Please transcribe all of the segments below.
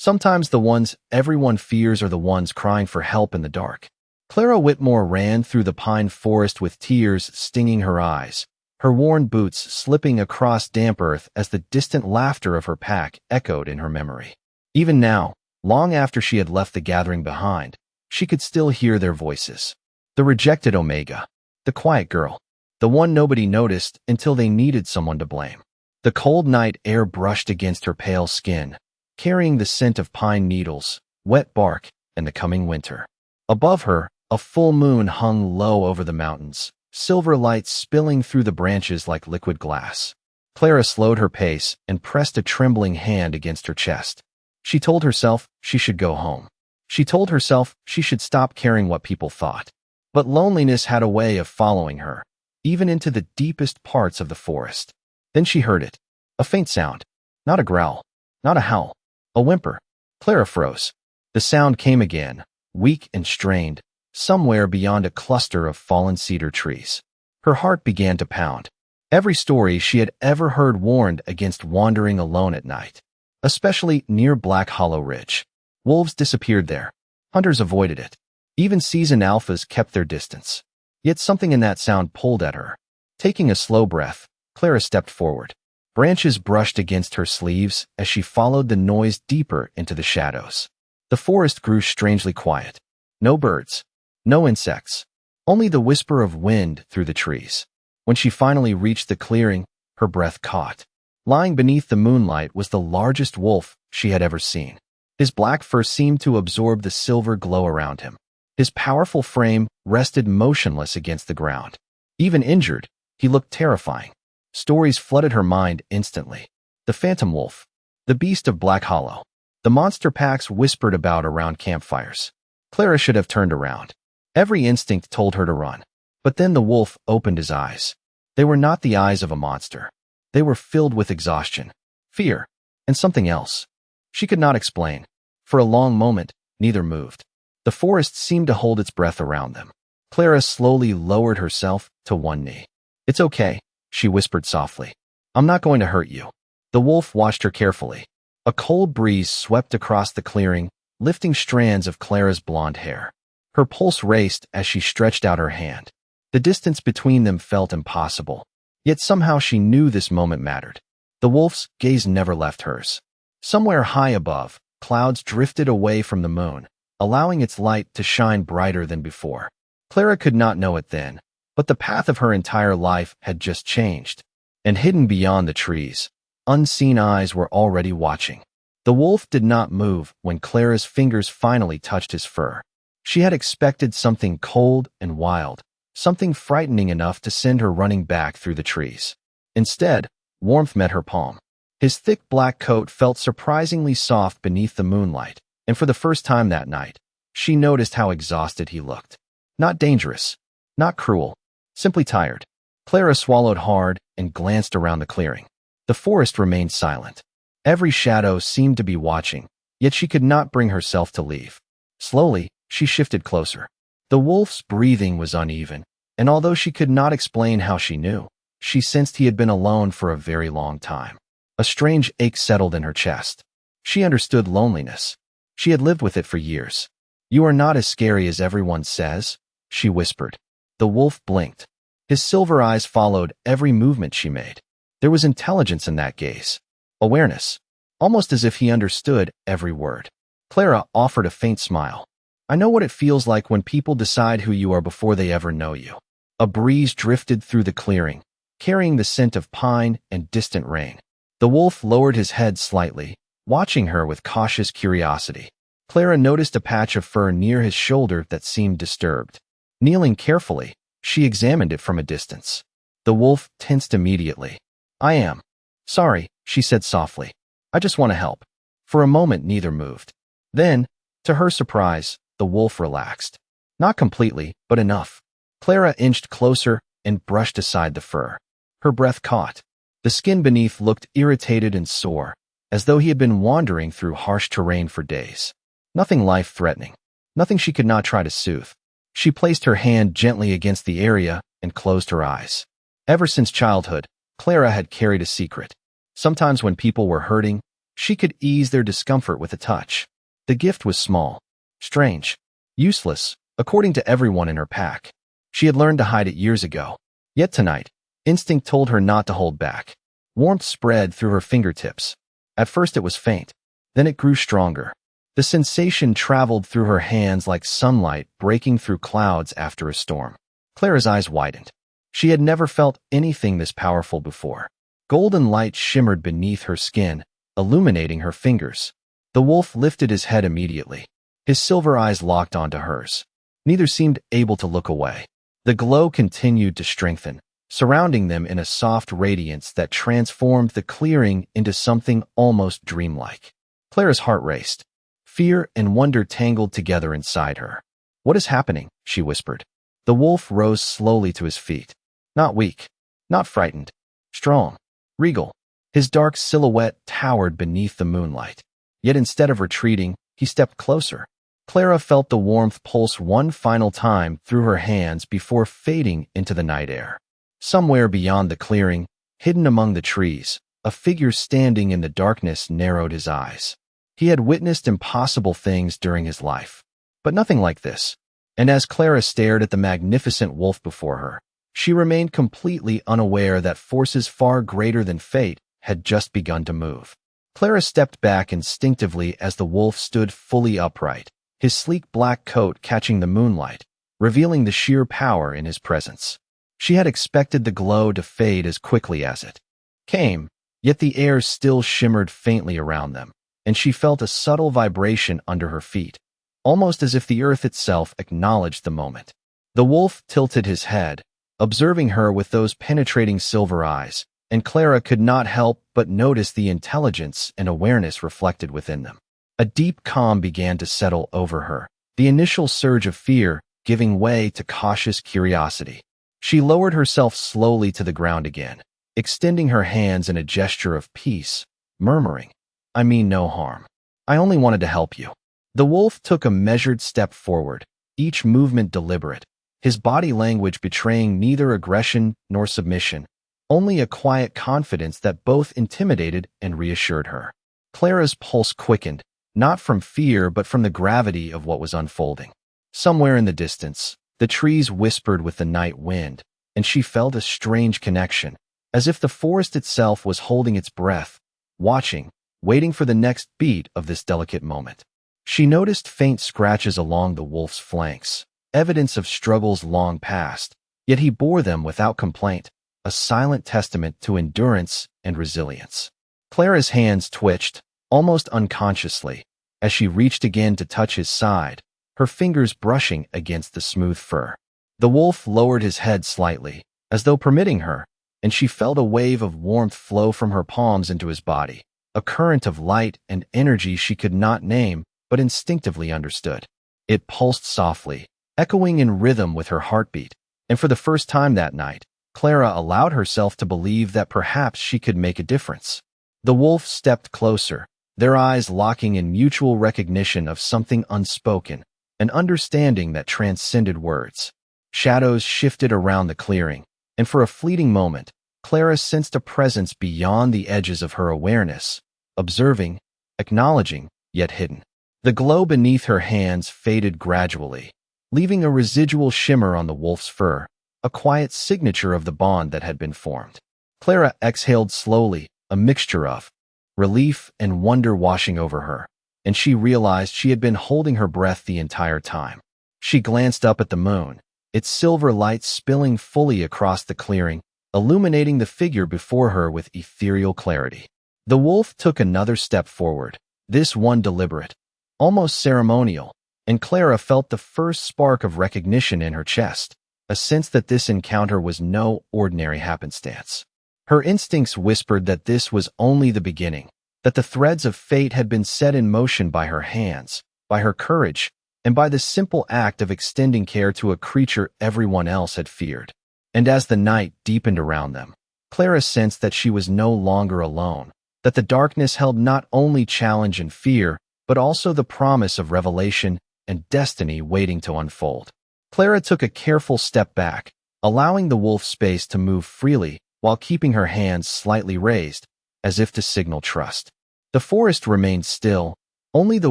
Sometimes the ones everyone fears are the ones crying for help in the dark. Clara Whitmore ran through the pine forest with tears stinging her eyes, her worn boots slipping across damp earth as the distant laughter of her pack echoed in her memory. Even now, long after she had left the gathering behind, she could still hear their voices. The rejected Omega, the quiet girl, the one nobody noticed until they needed someone to blame. The cold night air brushed against her pale skin, carrying the scent of pine needles, wet bark, and the coming winter. Above her, a full moon hung low over the mountains, silver light spilling through the branches like liquid glass. Clara slowed her pace and pressed a trembling hand against her chest. She told herself she should go home. She told herself she should stop caring what people thought. But loneliness had a way of following her, even into the deepest parts of the forest. Then she heard it. A faint sound. Not a growl. Not a howl. A whimper. Clara froze. The sound came again, weak and strained, somewhere beyond a cluster of fallen cedar trees. Her heart began to pound. Every story she had ever heard warned against wandering alone at night, especially near Black Hollow Ridge. Wolves disappeared there. Hunters avoided it. Even seasoned alphas kept their distance. Yet something in that sound pulled at her. Taking a slow breath, Clara stepped forward. Branches brushed against her sleeves as she followed the noise deeper into the shadows. The forest grew strangely quiet. No birds. No insects. Only the whisper of wind through the trees. When she finally reached the clearing, her breath caught. Lying beneath the moonlight was the largest wolf she had ever seen. His black fur seemed to absorb the silver glow around him. His powerful frame rested motionless against the ground. Even injured, he looked terrifying. Stories flooded her mind instantly. The phantom wolf. The beast of Black Hollow. The monster packs whispered about around campfires. Clara should have turned around. Every instinct told her to run. But then the wolf opened his eyes. They were not the eyes of a monster. They were filled with exhaustion, fear, and something else. She could not explain. For a long moment, neither moved. The forest seemed to hold its breath around them. Clara slowly lowered herself to one knee. "It's okay," she whispered softly. "I'm not going to hurt you." The wolf watched her carefully. A cold breeze swept across the clearing, lifting strands of Clara's blonde hair. Her pulse raced as she stretched out her hand. The distance between them felt impossible. Yet somehow she knew this moment mattered. The wolf's gaze never left hers. Somewhere high above, clouds drifted away from the moon, allowing its light to shine brighter than before. Clara could not know it then, but the path of her entire life had just changed. And hidden beyond the trees, unseen eyes were already watching. The wolf did not move when Clara's fingers finally touched his fur. She had expected something cold and wild, something frightening enough to send her running back through the trees. Instead, warmth met her palm. His thick black coat felt surprisingly soft beneath the moonlight, and for the first time that night, she noticed how exhausted he looked. Not dangerous, not cruel, simply tired. Clara swallowed hard and glanced around the clearing. The forest remained silent. Every shadow seemed to be watching, yet she could not bring herself to leave. Slowly, she shifted closer. The wolf's breathing was uneven, and although she could not explain how she knew, she sensed he had been alone for a very long time. A strange ache settled in her chest. She understood loneliness. She had lived with it for years. "You are not as scary as everyone says," she whispered. The wolf blinked. His silver eyes followed every movement she made. There was intelligence in that gaze. Awareness. Almost as if he understood every word. Clara offered a faint smile. "I know what it feels like when people decide who you are before they ever know you." A breeze drifted through the clearing, carrying the scent of pine and distant rain. The wolf lowered his head slightly, watching her with cautious curiosity. Clara noticed a patch of fur near his shoulder that seemed disturbed. Kneeling carefully, she examined it from a distance. The wolf tensed immediately. "I am sorry," she said softly. "I just want to help." For a moment, neither moved. Then, to her surprise, the wolf relaxed. Not completely, but enough. Clara inched closer and brushed aside the fur. Her breath caught. The skin beneath looked irritated and sore, as though he had been wandering through harsh terrain for days. Nothing life-threatening. Nothing she could not try to soothe. She placed her hand gently against the area and closed her eyes. Ever since childhood, Clara had carried a secret. Sometimes when people were hurting, She could ease their discomfort with a touch. The gift was small, strange, useless, according to everyone in her pack. She had learned to hide it years ago. Yet tonight, instinct told her not to hold back. Warmth spread through her fingertips. At first it was faint. Then it grew stronger. The sensation traveled through her hands like sunlight breaking through clouds after a storm. Clara's eyes widened. She had never felt anything this powerful before. Golden light shimmered beneath her skin, illuminating her fingers. The wolf lifted his head immediately. His silver eyes locked onto hers. Neither seemed able to look away. The glow continued to strengthen, surrounding them in a soft radiance that transformed the clearing into something almost dreamlike. Clara's heart raced. Fear and wonder tangled together inside her. "What is happening?" she whispered. The wolf rose slowly to his feet. Not weak, not frightened, strong, regal. His dark silhouette towered beneath the moonlight. Yet instead of retreating, he stepped closer. Clara felt the warmth pulse one final time through her hands before fading into the night air. Somewhere beyond the clearing, hidden among the trees, a figure standing in the darkness narrowed his eyes. He had witnessed impossible things during his life, but nothing like this. And as Clara stared at the magnificent wolf before her, she remained completely unaware that forces far greater than fate had just begun to move. Clara stepped back instinctively as the wolf stood fully upright, his sleek black coat catching the moonlight, revealing the sheer power in his presence. She had expected the glow to fade as quickly as it came, yet the air still shimmered faintly around them, and she felt a subtle vibration under her feet, almost as if the earth itself acknowledged the moment. The wolf tilted his head, observing her with those penetrating silver eyes, and Clara could not help but notice the intelligence and awareness reflected within them. A deep calm began to settle over her, the initial surge of fear giving way to cautious curiosity. She lowered herself slowly to the ground again, extending her hands in a gesture of peace, murmuring, "I mean no harm. I only wanted to help you." The wolf took a measured step forward, each movement deliberate, his body language betraying neither aggression nor submission, only a quiet confidence that both intimidated and reassured her. Clara's pulse quickened, not from fear but from the gravity of what was unfolding. Somewhere in the distance, the trees whispered with the night wind, and she felt a strange connection, as if the forest itself was holding its breath, watching, waiting for the next beat of this delicate moment. She noticed faint scratches along the wolf's flanks, evidence of struggles long past, yet he bore them without complaint, a silent testament to endurance and resilience. Clara's hands twitched, almost unconsciously, as she reached again to touch his side, her fingers brushing against the smooth fur. The wolf lowered his head slightly, as though permitting her, and she felt a wave of warmth flow from her palms into his body, a current of light and energy she could not name but instinctively understood. It pulsed softly, echoing in rhythm with her heartbeat, and for the first time that night, Clara allowed herself to believe that perhaps she could make a difference. The wolf stepped closer, their eyes locking in mutual recognition of something unspoken, an understanding that transcended words. Shadows shifted around the clearing, and for a fleeting moment, Clara sensed a presence beyond the edges of her awareness, observing, acknowledging, yet hidden. The glow beneath her hands faded gradually, leaving a residual shimmer on the wolf's fur, a quiet signature of the bond that had been formed. Clara exhaled slowly, a mixture of relief and wonder washing over her, and she realized she had been holding her breath the entire time. She glanced up at the moon, its silver light spilling fully across the clearing, illuminating the figure before her with ethereal clarity. The wolf took another step forward, this one deliberate, almost ceremonial, and Clara felt the first spark of recognition in her chest, a sense that this encounter was no ordinary happenstance. Her instincts whispered that this was only the beginning, that the threads of fate had been set in motion by her hands, by her courage, and by the simple act of extending care to a creature everyone else had feared. And as the night deepened around them, Clara sensed that she was no longer alone, that the darkness held not only challenge and fear, but also the promise of revelation and destiny waiting to unfold. Clara took a careful step back, allowing the wolf space to move freely while keeping her hands slightly raised, as if to signal trust. The forest remained still, only the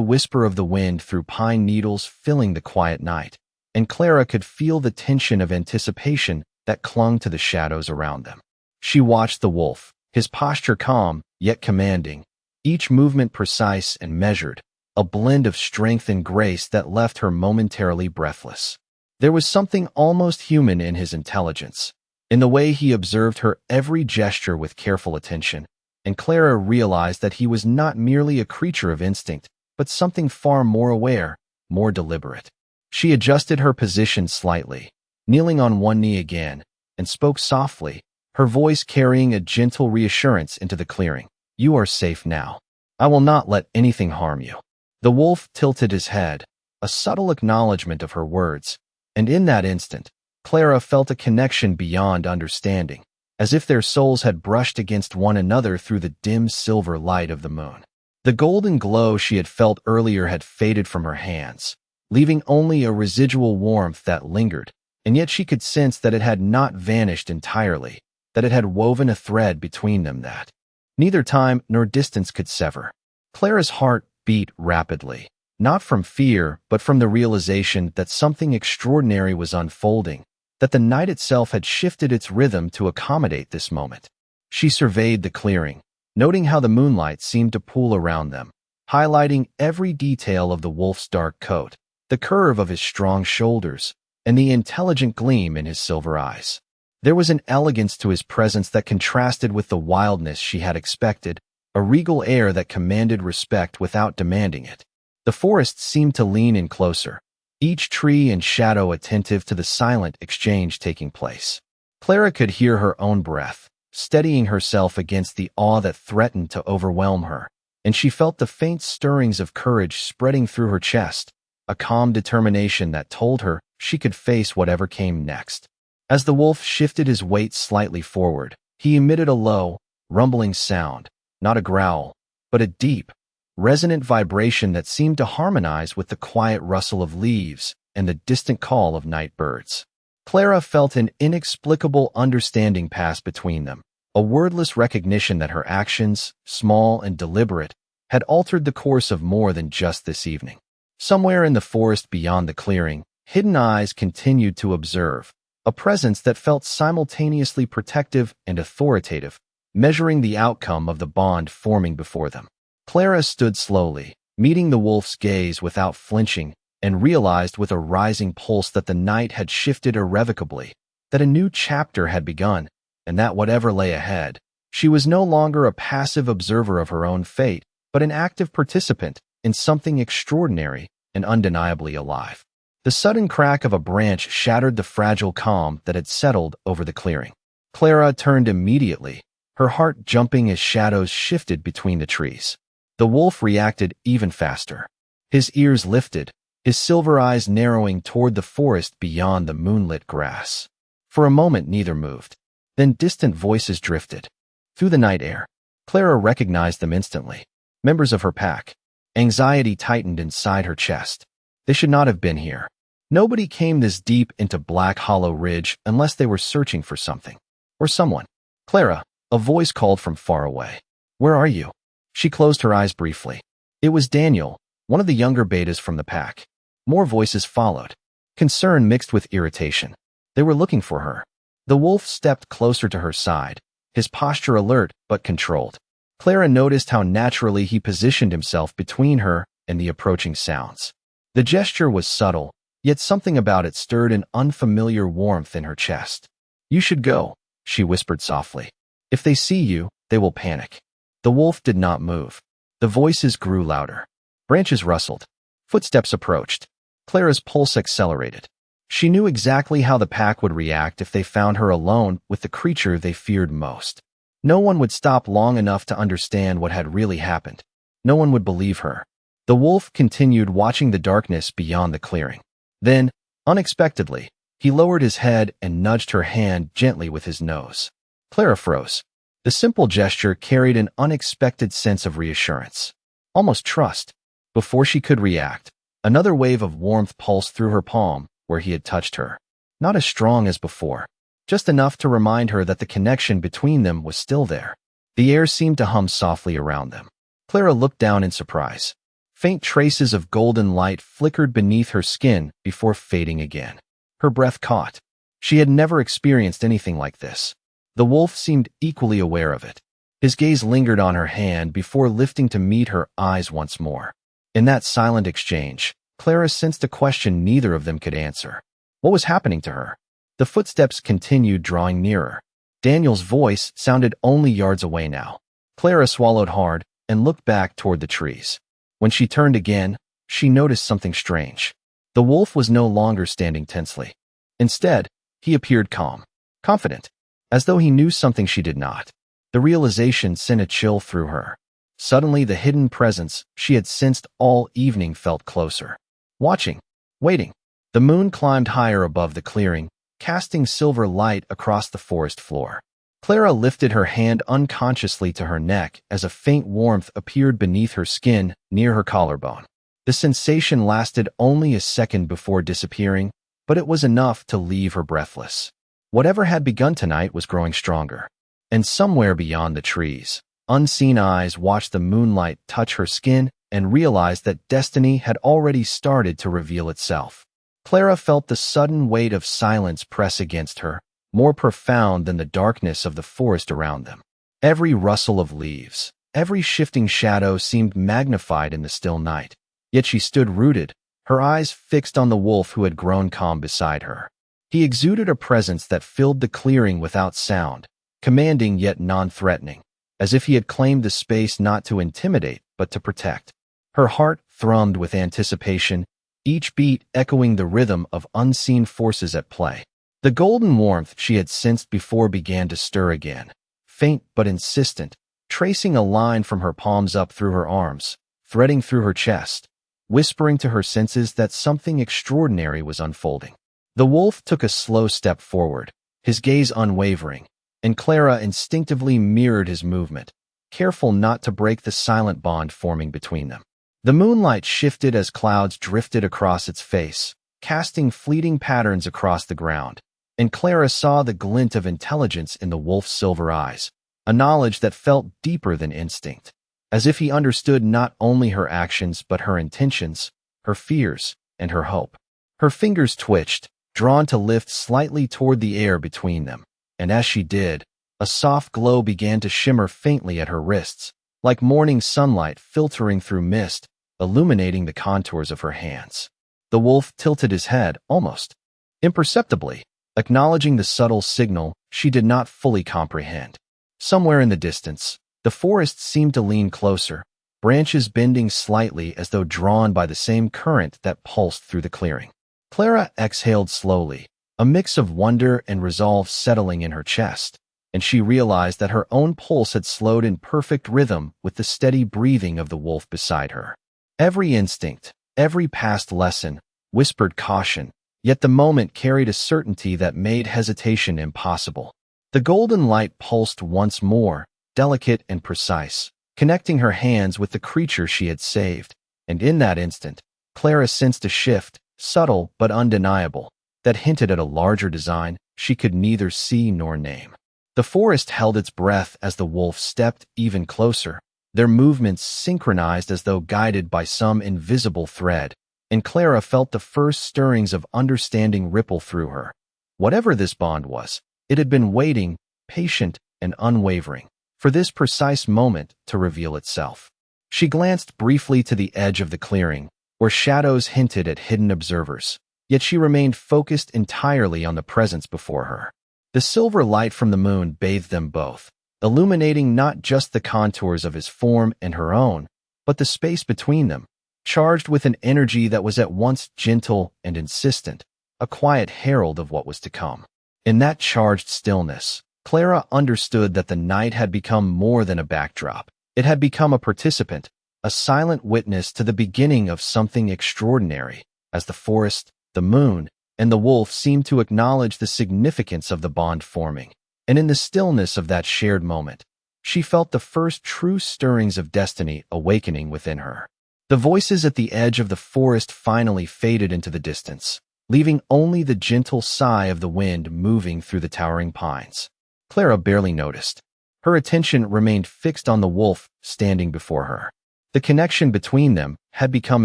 whisper of the wind through pine needles filling the quiet night, and Clara could feel the tension of anticipation that clung to the shadows around them. She watched the wolf, his posture calm, yet commanding, each movement precise and measured, a blend of strength and grace that left her momentarily breathless. There was something almost human in his intelligence, in the way he observed her every gesture with careful attention, and Clara realized that he was not merely a creature of instinct, but something far more aware, more deliberate. She adjusted her position slightly, kneeling on one knee again, and spoke softly, her voice carrying a gentle reassurance into the clearing. "You are safe now. I will not let anything harm you." The wolf tilted his head, a subtle acknowledgement of her words, and in that instant, Clara felt a connection beyond understanding, as if their souls had brushed against one another through the dim silver light of the moon. The golden glow she had felt earlier had faded from her hands, leaving only a residual warmth that lingered, and yet she could sense that it had not vanished entirely, that it had woven a thread between them that neither time nor distance could sever. Clara's heart beat rapidly, not from fear, but from the realization that something extraordinary was unfolding, that the night itself had shifted its rhythm to accommodate this moment. She surveyed the clearing, noting how the moonlight seemed to pool around them, highlighting every detail of the wolf's dark coat, the curve of his strong shoulders, and the intelligent gleam in his silver eyes. There was an elegance to his presence that contrasted with the wildness she had expected, a regal air that commanded respect without demanding it. The forest seemed to lean in closer, each tree and shadow attentive to the silent exchange taking place. Clara could hear her own breath, steadying herself against the awe that threatened to overwhelm her, and she felt the faint stirrings of courage spreading through her chest, a calm determination that told her she could face whatever came next. As the wolf shifted his weight slightly forward, he emitted a low, rumbling sound, not a growl, but a deep, resonant vibration that seemed to harmonize with the quiet rustle of leaves and the distant call of night birds. Clara felt an inexplicable understanding pass between them, a wordless recognition that her actions, small and deliberate, had altered the course of more than just this evening. Somewhere in the forest beyond the clearing, hidden eyes continued to observe, a presence that felt simultaneously protective and authoritative, measuring the outcome of the bond forming before them. Clara stood slowly, meeting the wolf's gaze without flinching, and realized with a rising pulse that the night had shifted irrevocably, that a new chapter had begun, and that whatever lay ahead, she was no longer a passive observer of her own fate, but an active participant in something extraordinary and undeniably alive. The sudden crack of a branch shattered the fragile calm that had settled over the clearing. Clara turned immediately, her heart jumping as shadows shifted between the trees. The wolf reacted even faster. His ears lifted, his silver eyes narrowing toward the forest beyond the moonlit grass. For a moment neither moved. Then distant voices drifted through the night air. Clara recognized them instantly. Members of her pack. Anxiety tightened inside her chest. They should not have been here. Nobody came this deep into Black Hollow Ridge unless they were searching for something. Or someone. "Clara," a voice called from far away. "Where are you?" She closed her eyes briefly. It was Daniel, one of the younger betas from the pack. More voices followed. Concern mixed with irritation. They were looking for her. The wolf stepped closer to her side, his posture alert but controlled. Clara noticed how naturally he positioned himself between her and the approaching sounds. The gesture was subtle, yet something about it stirred an unfamiliar warmth in her chest. "You should go," she whispered softly. "If they see you, they will panic." The wolf did not move. The voices grew louder. Branches rustled. Footsteps approached. Clara's pulse accelerated. She knew exactly how the pack would react if they found her alone with the creature they feared most. No one would stop long enough to understand what had really happened. No one would believe her. The wolf continued watching the darkness beyond the clearing. Then, unexpectedly, he lowered his head and nudged her hand gently with his nose. Clara froze. The simple gesture carried an unexpected sense of reassurance, almost trust. Before she could react, another wave of warmth pulsed through her palm where he had touched her. Not as strong as before, just enough to remind her that the connection between them was still there. The air seemed to hum softly around them. Clara looked down in surprise. Faint traces of golden light flickered beneath her skin before fading again. Her breath caught. She had never experienced anything like this. The wolf seemed equally aware of it. His gaze lingered on her hand before lifting to meet her eyes once more. In that silent exchange, Clara sensed a question neither of them could answer. What was happening to her? The footsteps continued drawing nearer. Daniel's voice sounded only yards away now. Clara swallowed hard and looked back toward the trees. When she turned again, she noticed something strange. The wolf was no longer standing tensely. Instead, he appeared calm, confident, as though he knew something she did not. The realization sent a chill through her. Suddenly, the hidden presence she had sensed all evening felt closer. Watching, waiting. The moon climbed higher above the clearing, casting silver light across the forest floor. Clara lifted her hand unconsciously to her neck as a faint warmth appeared beneath her skin near her collarbone. The sensation lasted only a second before disappearing, but it was enough to leave her breathless. Whatever had begun tonight was growing stronger. And somewhere beyond the trees, unseen eyes watched the moonlight touch her skin and realized that destiny had already started to reveal itself. Clara felt the sudden weight of silence press against her, more profound than the darkness of the forest around them. Every rustle of leaves, every shifting shadow seemed magnified in the still night. Yet she stood rooted, her eyes fixed on the wolf who had grown calm beside her. He exuded a presence that filled the clearing without sound, commanding yet non-threatening, as if he had claimed the space not to intimidate but to protect. Her heart thrummed with anticipation, each beat echoing the rhythm of unseen forces at play. The golden warmth she had sensed before began to stir again, faint but insistent, tracing a line from her palms up through her arms, threading through her chest, whispering to her senses that something extraordinary was unfolding. The wolf took a slow step forward, his gaze unwavering, and Clara instinctively mirrored his movement, careful not to break the silent bond forming between them. The moonlight shifted as clouds drifted across its face, casting fleeting patterns across the ground, and Clara saw the glint of intelligence in the wolf's silver eyes, a knowledge that felt deeper than instinct, as if he understood not only her actions but her intentions, her fears, and her hope. Her fingers twitched, drawn to lift slightly toward the air between them. And as she did, a soft glow began to shimmer faintly at her wrists, like morning sunlight filtering through mist, illuminating the contours of her hands. The wolf tilted his head, almost imperceptibly, acknowledging the subtle signal she did not fully comprehend. Somewhere in the distance, the forest seemed to lean closer, branches bending slightly as though drawn by the same current that pulsed through the clearing. Clara exhaled slowly, a mix of wonder and resolve settling in her chest, and she realized that her own pulse had slowed in perfect rhythm with the steady breathing of the wolf beside her. Every instinct, every past lesson, whispered caution, yet the moment carried a certainty that made hesitation impossible. The golden light pulsed once more, delicate and precise, connecting her hands with the creature she had saved, and in that instant, Clara sensed a shift, subtle but undeniable, that hinted at a larger design she could neither see nor name. The forest held its breath as the wolf stepped even closer, their movements synchronized as though guided by some invisible thread, and Clara felt the first stirrings of understanding ripple through her. Whatever this bond was, it had been waiting, patient and unwavering, for this precise moment to reveal itself. She glanced briefly to the edge of the clearing, where shadows hinted at hidden observers. Yet she remained focused entirely on the presence before her. The silver light from the moon bathed them both, illuminating not just the contours of his form and her own, but the space between them, charged with an energy that was at once gentle and insistent, a quiet herald of what was to come. In that charged stillness, Clara understood that the night had become more than a backdrop. It had become a participant, a silent witness to the beginning of something extraordinary, as the forest, the moon, and the wolf seemed to acknowledge the significance of the bond forming. And in the stillness of that shared moment, she felt the first true stirrings of destiny awakening within her. The voices at the edge of the forest finally faded into the distance, leaving only the gentle sigh of the wind moving through the towering pines. Clara barely noticed. Her attention remained fixed on the wolf standing before her. The connection between them had become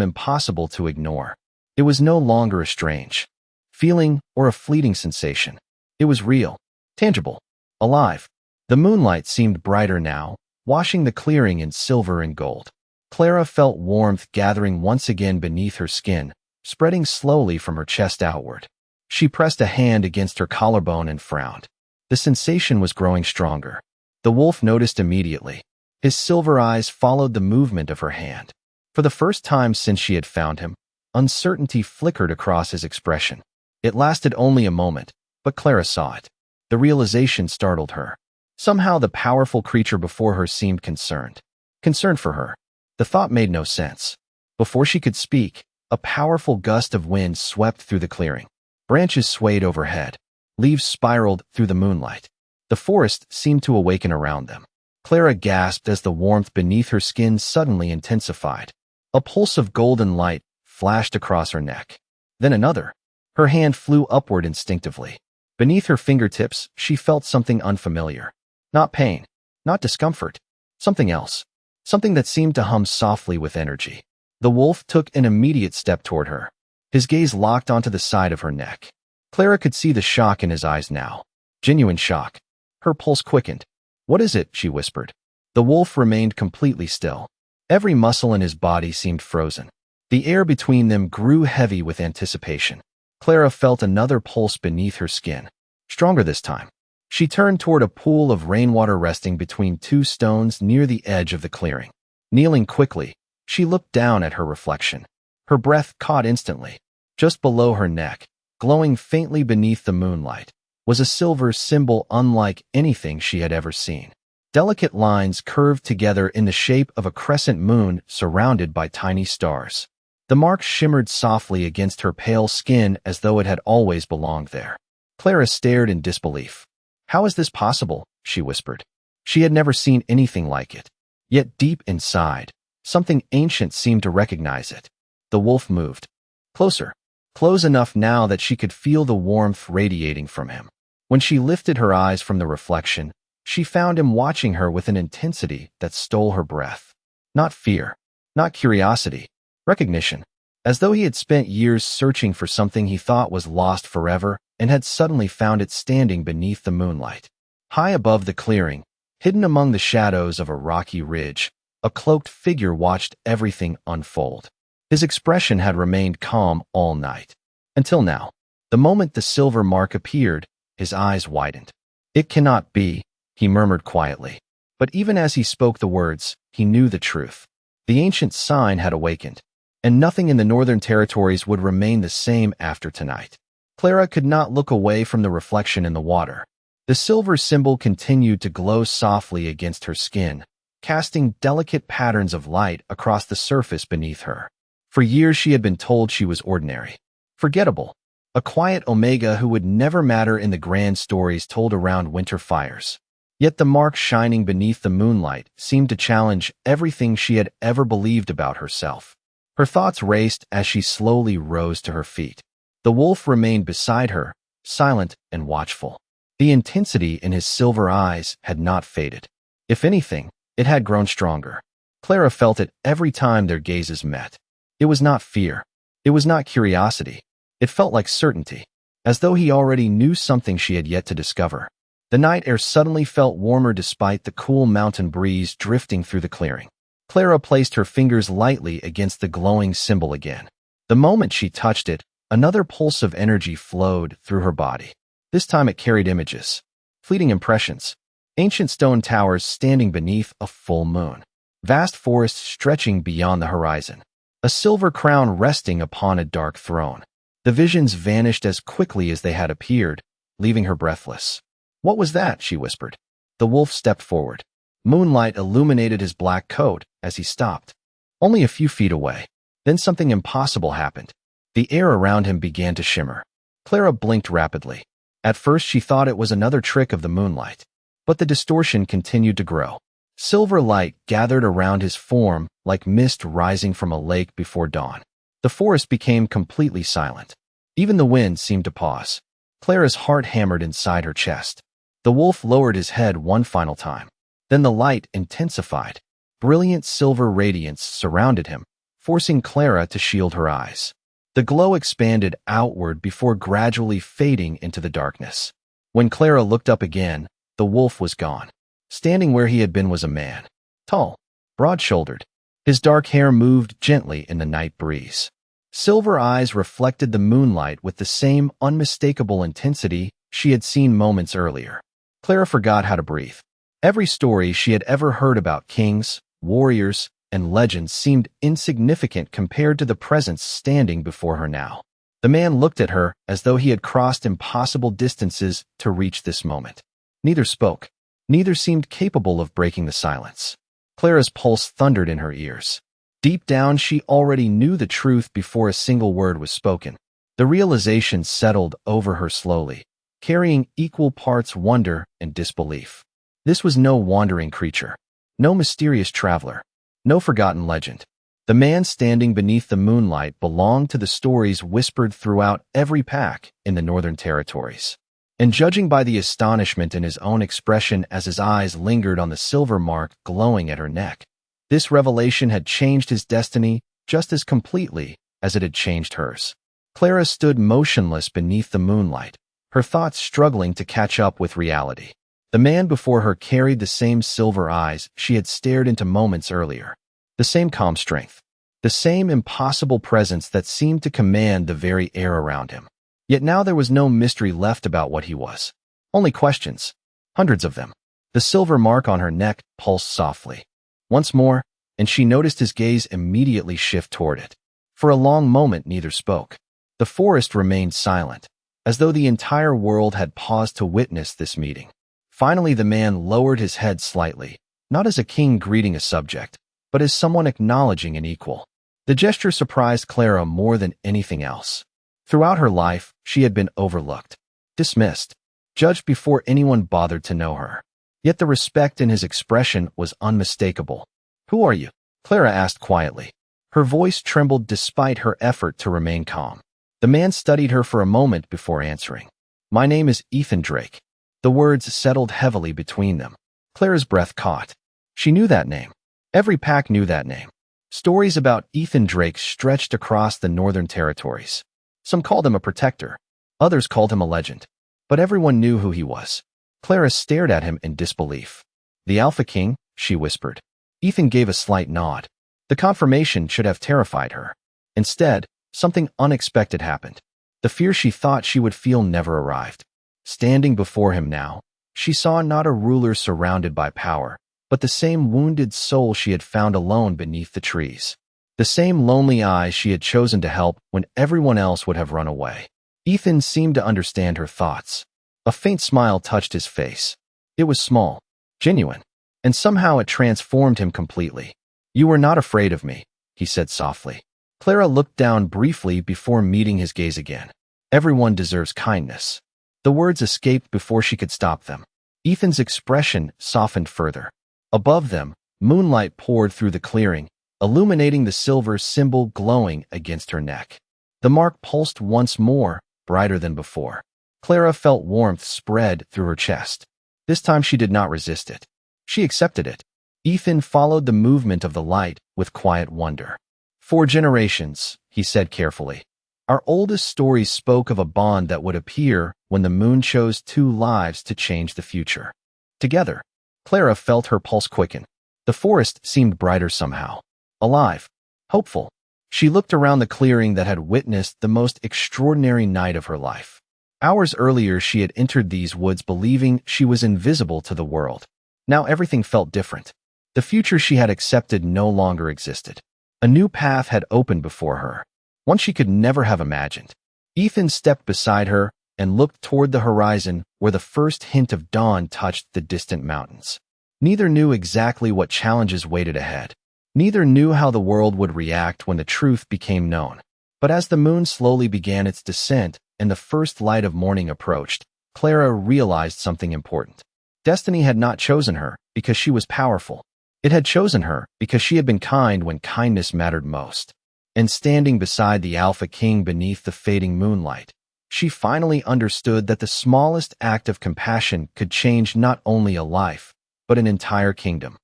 impossible to ignore. It was no longer a strange feeling or a fleeting sensation. It was real, tangible, alive. The moonlight seemed brighter now, washing the clearing in silver and gold. Clara felt warmth gathering once again beneath her skin, spreading slowly from her chest outward. She pressed a hand against her collarbone and frowned. The sensation was growing stronger. The wolf noticed immediately. His silver eyes followed the movement of her hand. For the first time since she had found him, uncertainty flickered across his expression. It lasted only a moment, but Clara saw it. The realization startled her. Somehow the powerful creature before her seemed concerned. Concerned for her. The thought made no sense. Before she could speak, a powerful gust of wind swept through the clearing. Branches swayed overhead. Leaves spiraled through the moonlight. The forest seemed to awaken around them. Clara gasped as the warmth beneath her skin suddenly intensified. A pulse of golden light flashed across her neck. Then another. Her hand flew upward instinctively. Beneath her fingertips, she felt something unfamiliar. Not pain, not discomfort. Something else. Something that seemed to hum softly with energy. The wolf took an immediate step toward her. His gaze locked onto the side of her neck. Clara could see the shock in his eyes now. Genuine shock. Her pulse quickened. "What is it?" she whispered. The wolf remained completely still. Every muscle in his body seemed frozen. The air between them grew heavy with anticipation. Clara felt another pulse beneath her skin. Stronger this time. She turned toward a pool of rainwater resting between two stones near the edge of the clearing. Kneeling quickly, she looked down at her reflection. Her breath caught instantly. Just below her neck, glowing faintly beneath the moonlight, was a silver symbol unlike anything she had ever seen. Delicate lines curved together in the shape of a crescent moon surrounded by tiny stars. The mark shimmered softly against her pale skin as though it had always belonged there. Clara stared in disbelief. "How is this possible?" she whispered. She had never seen anything like it. Yet deep inside, something ancient seemed to recognize it. The wolf moved. Closer. Close enough now that she could feel the warmth radiating from him. When she lifted her eyes from the reflection, she found him watching her with an intensity that stole her breath. Not fear. Not curiosity. Recognition. As though he had spent years searching for something he thought was lost forever and had suddenly found it standing beneath the moonlight. High above the clearing, hidden among the shadows of a rocky ridge, a cloaked figure watched everything unfold. His expression had remained calm all night. Until now. The moment the silver mark appeared, his eyes widened. "It cannot be," he murmured quietly. But even as he spoke the words, he knew the truth. The ancient sign had awakened, and nothing in the Northern Territories would remain the same after tonight. Clara could not look away from the reflection in the water. The silver symbol continued to glow softly against her skin, casting delicate patterns of light across the surface beneath her. For years she had been told she was ordinary, forgettable, a quiet omega who would never matter in the grand stories told around winter fires. Yet the mark shining beneath the moonlight seemed to challenge everything she had ever believed about herself. Her thoughts raced as she slowly rose to her feet. The wolf remained beside her, silent and watchful. The intensity in his silver eyes had not faded. If anything, it had grown stronger. Clara felt it every time their gazes met. It was not fear. It was not curiosity. It felt like certainty, as though he already knew something she had yet to discover. The night air suddenly felt warmer despite the cool mountain breeze drifting through the clearing. Clara placed her fingers lightly against the glowing symbol again. The moment she touched it, another pulse of energy flowed through her body. This time it carried images, fleeting impressions. Ancient stone towers standing beneath a full moon. Vast forests stretching beyond the horizon. A silver crown resting upon a dark throne. The visions vanished as quickly as they had appeared, leaving her breathless. "What was that?" she whispered. The wolf stepped forward. Moonlight illuminated his black coat as he stopped. Only a few feet away. Then something impossible happened. The air around him began to shimmer. Clara blinked rapidly. At first she thought it was another trick of the moonlight. But the distortion continued to grow. Silver light gathered around his form like mist rising from a lake before dawn. The forest became completely silent. Even the wind seemed to pause. Clara's heart hammered inside her chest. The wolf lowered his head one final time. Then the light intensified. Brilliant silver radiance surrounded him, forcing Clara to shield her eyes. The glow expanded outward before gradually fading into the darkness. When Clara looked up again, the wolf was gone. Standing where he had been was a man. Tall, broad-shouldered. His dark hair moved gently in the night breeze. Silver eyes reflected the moonlight with the same unmistakable intensity she had seen moments earlier. Clara forgot how to breathe. Every story she had ever heard about kings, warriors, and legends seemed insignificant compared to the presence standing before her now. The man looked at her as though he had crossed impossible distances to reach this moment. Neither spoke. Neither seemed capable of breaking the silence. Clara's pulse thundered in her ears. Deep down, she already knew the truth before a single word was spoken. The realization settled over her slowly, carrying equal parts wonder and disbelief. This was no wandering creature, no mysterious traveler, no forgotten legend. The man standing beneath the moonlight belonged to the stories whispered throughout every pack in the Northern Territories. And judging by the astonishment in his own expression as his eyes lingered on the silver mark glowing at her neck, this revelation had changed his destiny just as completely as it had changed hers. Clara stood motionless beneath the moonlight, her thoughts struggling to catch up with reality. The man before her carried the same silver eyes she had stared into moments earlier, the same calm strength, the same impossible presence that seemed to command the very air around him. Yet now there was no mystery left about what he was. Only questions. Hundreds of them. The silver mark on her neck pulsed softly. Once more, and she noticed his gaze immediately shift toward it. For a long moment neither spoke. The forest remained silent, as though the entire world had paused to witness this meeting. Finally the man lowered his head slightly, not as a king greeting a subject, but as someone acknowledging an equal. The gesture surprised Clara more than anything else. Throughout her life, she had been overlooked, dismissed, judged before anyone bothered to know her. Yet the respect in his expression was unmistakable. "Who are you?" Clara asked quietly. Her voice trembled despite her effort to remain calm. The man studied her for a moment before answering. "My name is Ethan Drake." The words settled heavily between them. Clara's breath caught. She knew that name. Every pack knew that name. Stories about Ethan Drake stretched across the Northern Territories. Some called him a protector. Others called him a legend. But everyone knew who he was. Clara stared at him in disbelief. "The Alpha King?" she whispered. Ethan gave a slight nod. The confirmation should have terrified her. Instead, something unexpected happened. The fear she thought she would feel never arrived. Standing before him now, she saw not a ruler surrounded by power, but the same wounded soul she had found alone beneath the trees. The same lonely eyes she had chosen to help when everyone else would have run away. Ethan seemed to understand her thoughts. A faint smile touched his face. It was small, genuine, and somehow it transformed him completely. "You were not afraid of me," he said softly. Clara looked down briefly before meeting his gaze again. "Everyone deserves kindness." The words escaped before she could stop them. Ethan's expression softened further. Above them, moonlight poured through the clearing, illuminating the silver symbol glowing against her neck. The mark pulsed once more, brighter than before. Clara felt warmth spread through her chest. This time she did not resist it. She accepted it. Ethan followed the movement of the light with quiet wonder. "For generations," he said carefully, "our oldest stories spoke of a bond that would appear when the moon chose two lives to change the future. Together." Clara felt her pulse quicken. The forest seemed brighter somehow. Alive. Hopeful. She looked around the clearing that had witnessed the most extraordinary night of her life. Hours earlier she had entered these woods believing she was invisible to the world. Now everything felt different. The future she had accepted no longer existed. A new path had opened before her, one she could never have imagined. Ethan stepped beside her and looked toward the horizon where the first hint of dawn touched the distant mountains. Neither knew exactly what challenges waited ahead. Neither knew how the world would react when the truth became known. But as the moon slowly began its descent and the first light of morning approached, Clara realized something important. Destiny had not chosen her because she was powerful. It had chosen her because she had been kind when kindness mattered most. And standing beside the Alpha King beneath the fading moonlight, she finally understood that the smallest act of compassion could change not only a life, but an entire kingdom.